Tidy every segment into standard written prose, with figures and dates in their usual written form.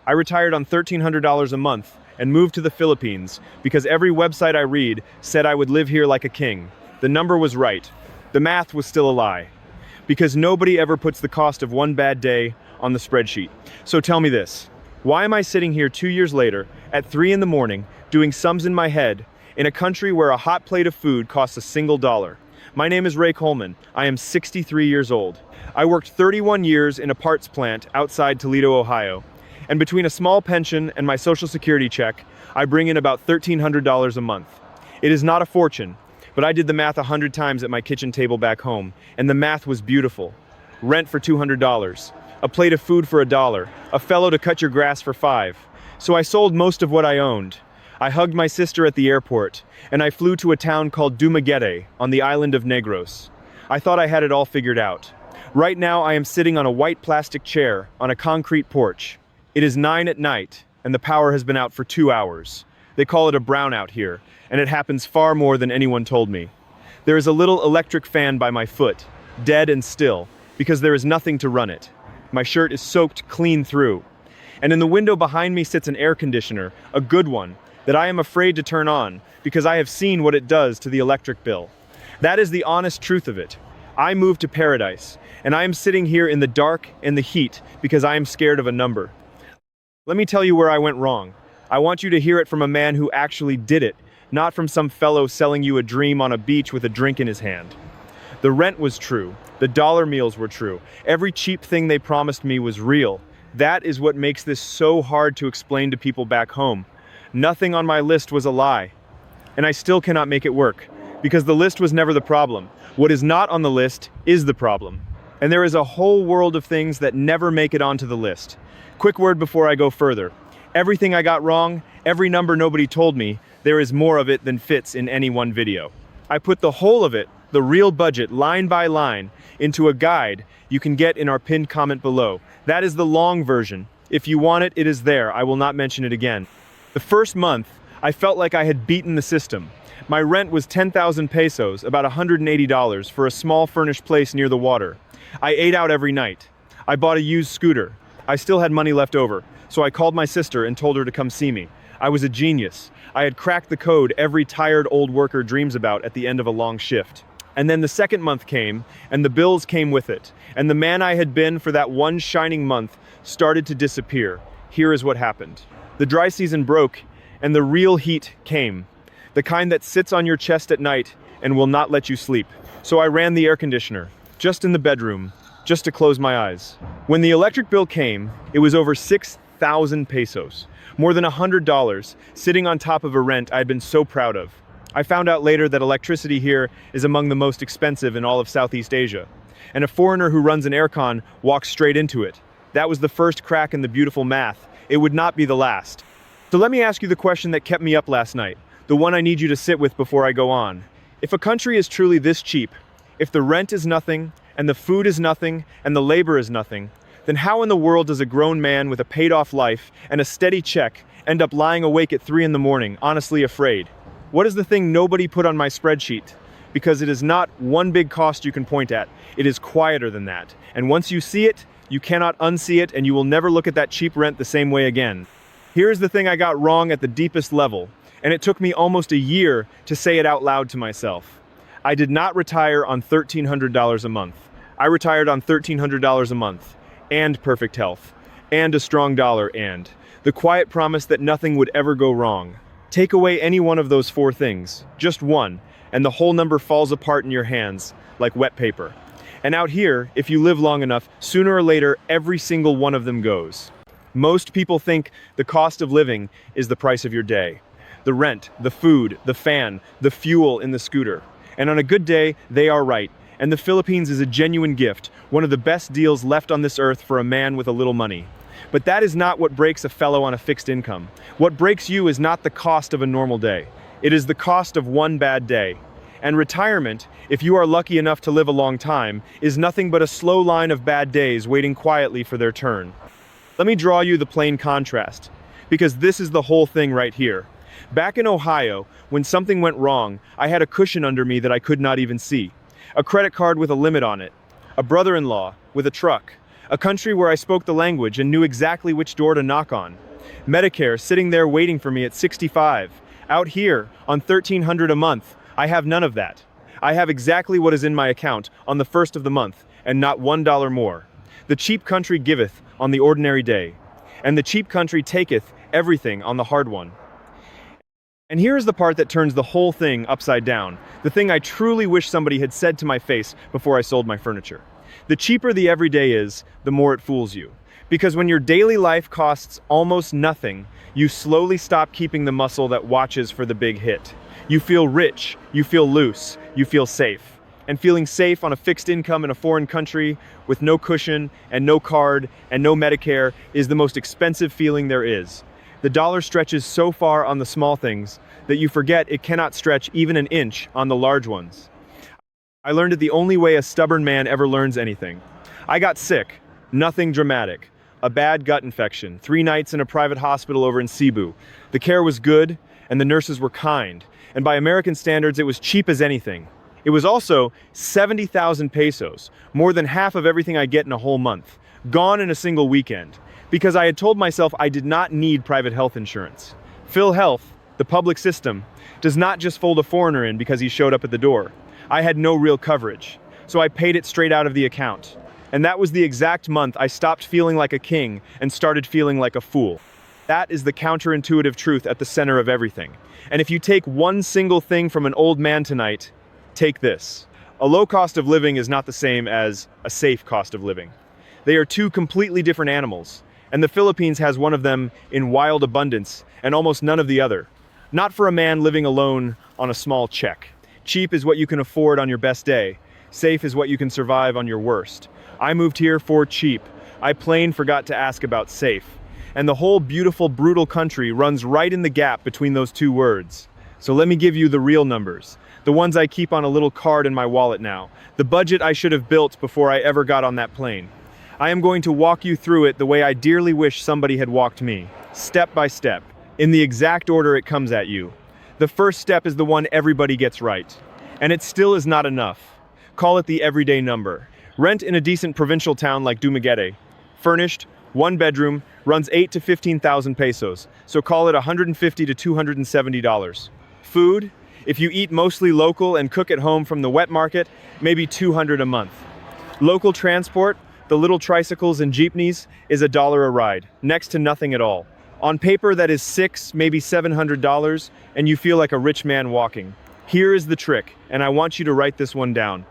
I retired on $1,300 a month and moved to the Philippines because every website I read said I would live here like a king. The number was right. The math was still a lie. Because nobody ever puts the cost of one bad day on the spreadsheet. So tell me this, why am I sitting here 2 years later at 3 in the morning doing sums in my head in a country where a hot plate of food costs $1? My name is Ray Coleman. I am 63 years old. I worked 31 years in a parts plant outside Toledo, Ohio. And between a small pension and my Social Security check, I bring in about $1,300 a month. It is not a fortune, but I did the math 100 times at my kitchen table back home, and the math was beautiful. Rent for $200, a plate of food for $1, a fellow to cut your grass for $5. So I sold most of what I owned. I hugged my sister at the airport, and I flew to a town called Dumaguete on the island of Negros. I thought I had it all figured out. Right now I am sitting on a white plastic chair on a concrete porch. It is 9 at night, and the power has been out for 2 hours. They call it a brownout here, and it happens far more than anyone told me. There is a little electric fan by my foot, dead and still, because there is nothing to run it. My shirt is soaked clean through. And in the window behind me sits an air conditioner, a good one, that I am afraid to turn on because I have seen what it does to the electric bill. That is the honest truth of it. I moved to paradise, and I am sitting here in the dark and the heat because I am scared of a number. Let me tell you where I went wrong. I want you to hear it from a man who actually did it, not from some fellow selling you a dream on a beach with a drink in his hand. The rent was true. The dollar meals were true. Every cheap thing they promised me was real. That is what makes this so hard to explain to people back home. Nothing on my list was a lie. And I still cannot make it work, because the list was never the problem. What is not on the list is the problem. And there is a whole world of things that never make it onto the list. Quick word before I go further. Everything I got wrong, every number nobody told me, there is more of it than fits in any one video. I put the whole of it, the real budget, line by line, into a guide you can get in our pinned comment below. That is the long version. If you want it, it is there. I will not mention it again. The first month, I felt like I had beaten the system. My rent was 10,000 pesos, about $180, for a small furnished place near the water. I ate out every night. I bought a used scooter. I still had money left over, so I called my sister and told her to come see me. I was a genius. I had cracked the code every tired old worker dreams about at the end of a long shift. And then the second month came, and the bills came with it. And the man I had been for that one shining month started to disappear. Here is what happened. The dry season broke, and the real heat came. The kind that sits on your chest at night and will not let you sleep. So I ran the air conditioner, just in the bedroom, just to close my eyes. When the electric bill came, it was over 6,000 pesos, more than $100, sitting on top of a rent I had been so proud of. I found out later that electricity here is among the most expensive in all of Southeast Asia, and a foreigner who runs an aircon walks straight into it. That was the first crack in the beautiful math. It would not be the last. So let me ask you the question that kept me up last night, the one I need you to sit with before I go on. If a country is truly this cheap, if the rent is nothing, and the food is nothing, and the labor is nothing, then how in the world does a grown man with a paid-off life and a steady check end up lying awake at 3 in the morning, honestly afraid? What is the thing nobody put on my spreadsheet? Because it is not one big cost you can point at. It is quieter than that. And once you see it, you cannot unsee it, and you will never look at that cheap rent the same way again. Here's the thing I got wrong at the deepest level, and it took me almost a year to say it out loud to myself. I did not retire on $1,300 a month. I retired on $1,300 a month, and perfect health, and a strong dollar, and the quiet promise that nothing would ever go wrong. Take away any one of those 4 things, just one, and the whole number falls apart in your hands like wet paper. And out here, if you live long enough, sooner or later, every single one of them goes. Most people think the cost of living is the price of your day. The rent, the food, the fan, the fuel in the scooter. And on a good day, they are right. And the Philippines is a genuine gift, one of the best deals left on this earth for a man with a little money. But that is not what breaks a fellow on a fixed income. What breaks you is not the cost of a normal day. It is the cost of one bad day. And retirement, if you are lucky enough to live a long time, is nothing but a slow line of bad days waiting quietly for their turn. Let me draw you the plain contrast, because this is the whole thing right here. Back in Ohio, when something went wrong, I had a cushion under me that I could not even see. A credit card with a limit on it. A brother-in-law with a truck. A country where I spoke the language and knew exactly which door to knock on. Medicare sitting there waiting for me at 65. Out here, on $1,300 a month, I have none of that. I have exactly what is in my account on the first of the month, and not $1 more. The cheap country giveth on the ordinary day, and the cheap country taketh everything on the hard one. And here is the part that turns the whole thing upside down, the thing I truly wish somebody had said to my face before I sold my furniture. The cheaper the everyday is, the more it fools you. Because when your daily life costs almost nothing, you slowly stop keeping the muscle that watches for the big hit. You feel rich, you feel loose, you feel safe. And feeling safe on a fixed income in a foreign country with no cushion and no card and no Medicare is the most expensive feeling there is. The dollar stretches so far on the small things that you forget it cannot stretch even an inch on the large ones. I learned it the only way a stubborn man ever learns anything. I got sick, nothing dramatic. A bad gut infection, 3 nights in a private hospital over in Cebu. The care was good and the nurses were kind, and by American standards it was cheap as anything. It was also 70,000 pesos, more than half of everything I get in a whole month, gone in a single weekend, because I had told myself I did not need private health insurance. PhilHealth, the public system, does not just fold a foreigner in because he showed up at the door. I had no real coverage, so I paid it straight out of the account. And that was the exact month I stopped feeling like a king and started feeling like a fool. That is the counterintuitive truth at the center of everything. And if you take one single thing from an old man tonight, take this. A low cost of living is not the same as a safe cost of living. They are two completely different animals, and the Philippines has one of them in wild abundance and almost none of the other. Not for a man living alone on a small check. Cheap is what you can afford on your best day. Safe is what you can survive on your worst. I moved here for cheap. I plain forgot to ask about safe. And the whole beautiful, brutal country runs right in the gap between those two words. So let me give you the real numbers. The ones I keep on a little card in my wallet now. The budget I should have built before I ever got on that plane. I am going to walk you through it the way I dearly wish somebody had walked me. Step by step. In the exact order it comes at you. The first step is the one everybody gets right. And it still is not enough. Call it the everyday number. Rent in a decent provincial town like Dumaguete. Furnished, 1 bedroom, runs 8 to 15,000 pesos, so call it $150 to $270. Food, if you eat mostly local and cook at home from the wet market, maybe $200 a month. Local transport, the little tricycles and jeepneys, is $1 a ride, next to nothing at all. On paper that is $600, maybe $700, and you feel like a rich man walking. Here is the trick, and I want you to write this one down.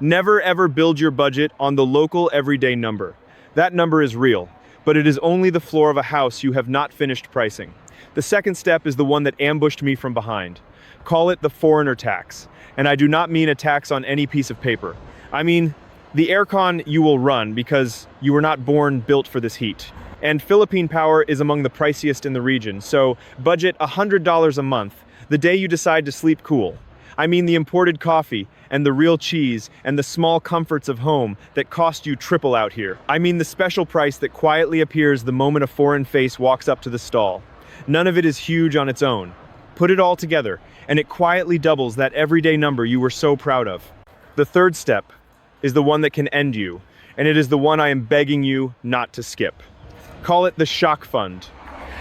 Never ever build your budget on the local everyday number. That number is real, but it is only the floor of a house you have not finished pricing. The second step is the one that ambushed me from behind. Call it the foreigner tax. And I do not mean a tax on any piece of paper. I mean the aircon you will run because you were not built for this heat. And Philippine power is among the priciest in the region, so budget $100 a month the day you decide to sleep cool. I mean the imported coffee and the real cheese and the small comforts of home that cost you triple out here. I mean the special price that quietly appears the moment a foreign face walks up to the stall. None of it is huge on its own. Put it all together, and it quietly doubles that everyday number you were so proud of. The third step is the one that can end you, and it is the one I am begging you not to skip. Call it the shock fund.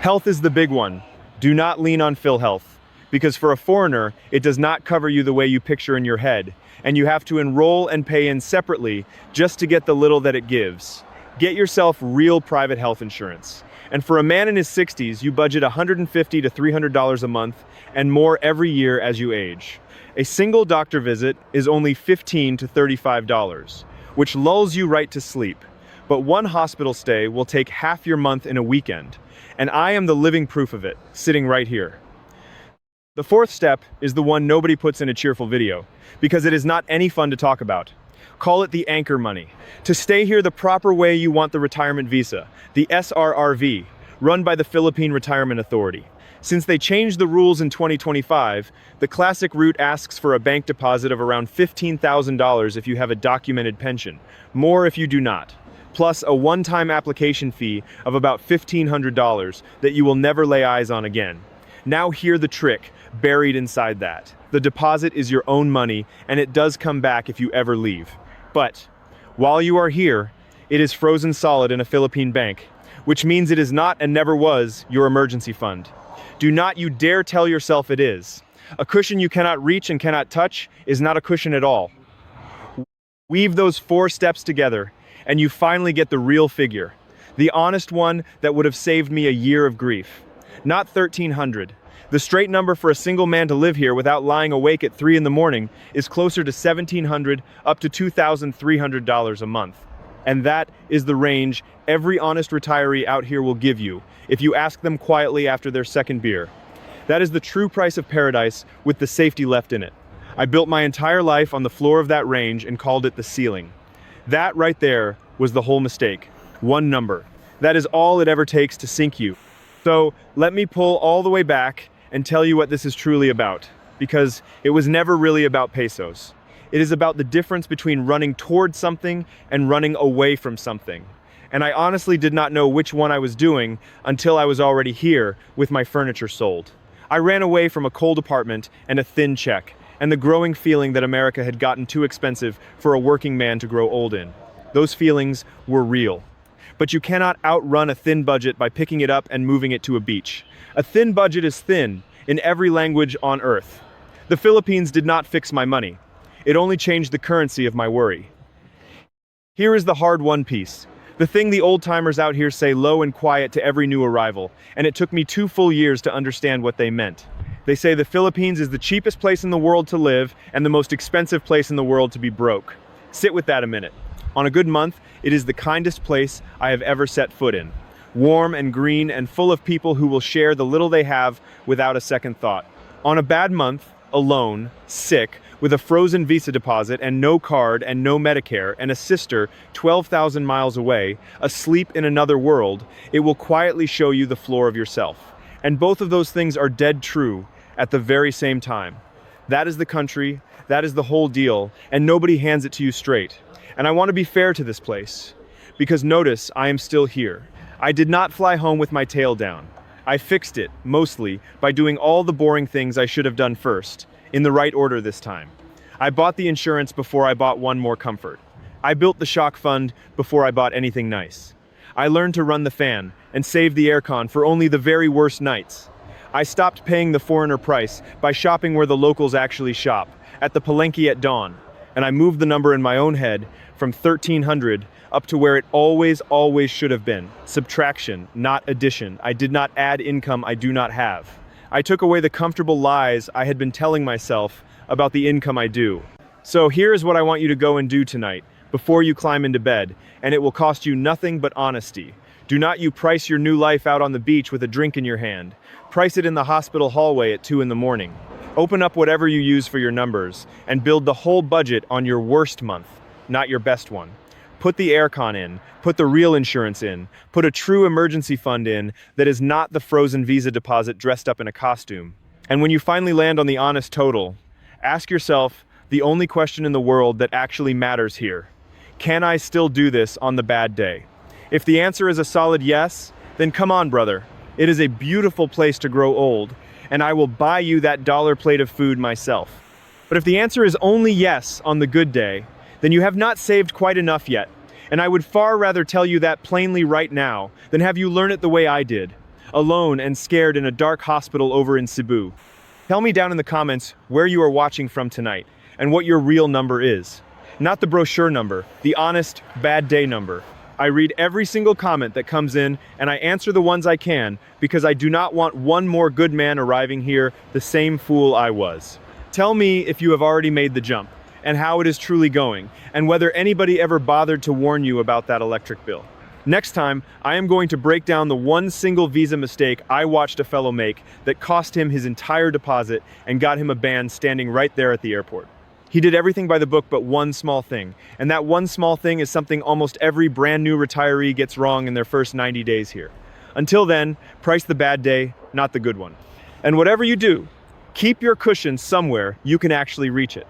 Health is the big one. Do not lean on PhilHealth. Because for a foreigner, it does not cover you the way you picture in your head, and you have to enroll and pay in separately just to get the little that it gives. Get yourself real private health insurance. And for a man in his 60s, you budget $150 to $300 a month and more every year as you age. A single doctor visit is only $15 to $35, which lulls you right to sleep. But one hospital stay will take half your month in a weekend, and I am the living proof of it, sitting right here. The fourth step is the one nobody puts in a cheerful video, because it is not any fun to talk about. Call it the anchor money. To stay here the proper way you want the retirement visa, the SRRV, run by the Philippine Retirement Authority. Since they changed the rules in 2025, the classic route asks for a bank deposit of around $15,000 if you have a documented pension, more if you do not, plus a one-time application fee of about $1,500 that you will never lay eyes on again. Now hear the trick buried inside that. The deposit is your own money, and it does come back if you ever leave. But while you are here, It is frozen solid in a Philippine bank, which means it is not and never was your emergency fund. Do not you dare tell yourself it is. A cushion you cannot reach and cannot touch is not a cushion at all. Weave those 4 steps together, and you finally get the real figure. The honest one that would have saved me a year of grief. Not 1,300. The straight number for a single man to live here without lying awake at 3 in the morning is closer to $1,700 up to $2,300 a month. And that is the range every honest retiree out here will give you if you ask them quietly after their second beer. That is the true price of paradise with the safety left in it. I built my entire life on the floor of that range and called it the ceiling. That right there was the whole mistake. One number. That is all it ever takes to sink you. So let me pull all the way back and tell you what this is truly about. Because it was never really about pesos. It is about the difference between running towards something and running away from something. And I honestly did not know which one I was doing until I was already here with my furniture sold. I ran away from a cold apartment and a thin check, and the growing feeling that America had gotten too expensive for a working man to grow old in. Those feelings were real. But you cannot outrun a thin budget by picking it up and moving it to a beach. A thin budget is thin in every language on earth. The Philippines did not fix my money. It only changed the currency of my worry. Here is the hard-won piece. The thing the old-timers out here say low and quiet to every new arrival, and it took me 2 full years to understand what they meant. They say the Philippines is the cheapest place in the world to live and the most expensive place in the world to be broke. Sit with that a minute. On a good month, it is the kindest place I have ever set foot in. Warm and green and full of people who will share the little they have without a second thought. On a bad month, alone, sick, with a frozen visa deposit and no card and no Medicare and a sister 12,000 miles away, asleep in another world, it will quietly show you the floor of yourself. And both of those things are dead true at the very same time. That is the country, that is the whole deal, and nobody hands it to you straight. And I want to be fair to this place, because notice I am still here. I did not fly home with my tail down. I fixed it, mostly, by doing all the boring things I should have done first, in the right order this time. I bought the insurance before I bought one more comfort. I built the shock fund before I bought anything nice. I learned to run the fan and save the aircon for only the very worst nights. I stopped paying the foreigner price by shopping where the locals actually shop, at the Palenque at dawn, and I moved the number in my own head from 1,300 up to where it always should have been. Subtraction, not addition. I did not add income I do not have. I took away the comfortable lies I had been telling myself about the income I do. So here's what I want you to go and do tonight, before you climb into bed, and it will cost you nothing but honesty. Do not you price your new life out on the beach with a drink in your hand. Price it in the hospital hallway at 2 in the morning. Open up whatever you use for your numbers, and build the whole budget on your worst month, not your best one. Put the aircon in, put the real insurance in, put a true emergency fund in that is not the frozen visa deposit dressed up in a costume. And when you finally land on the honest total, ask yourself the only question in the world that actually matters here. Can I still do this on the bad day? If the answer is a solid yes, then come on, brother. It is a beautiful place to grow old, and I will buy you that dollar plate of food myself. But if the answer is only yes on the good day, then you have not saved quite enough yet. And I would far rather tell you that plainly right now than have you learn it the way I did, alone and scared in a dark hospital over in Cebu. Tell me down in the comments where you are watching from tonight and what your real number is. Not the brochure number, the honest, bad day number. I read every single comment that comes in and I answer the ones I can because I do not want one more good man arriving here the same fool I was. Tell me if you have already made the jump, and how it is truly going, and whether anybody ever bothered to warn you about that electric bill. Next time, I am going to break down the one single visa mistake I watched a fellow make that cost him his entire deposit and got him a ban standing right there at the airport. He did everything by the book but one small thing, and that one small thing is something almost every brand new retiree gets wrong in their first 90 days here. Until then, price the bad day, not the good one. And whatever you do, keep your cushion somewhere you can actually reach it.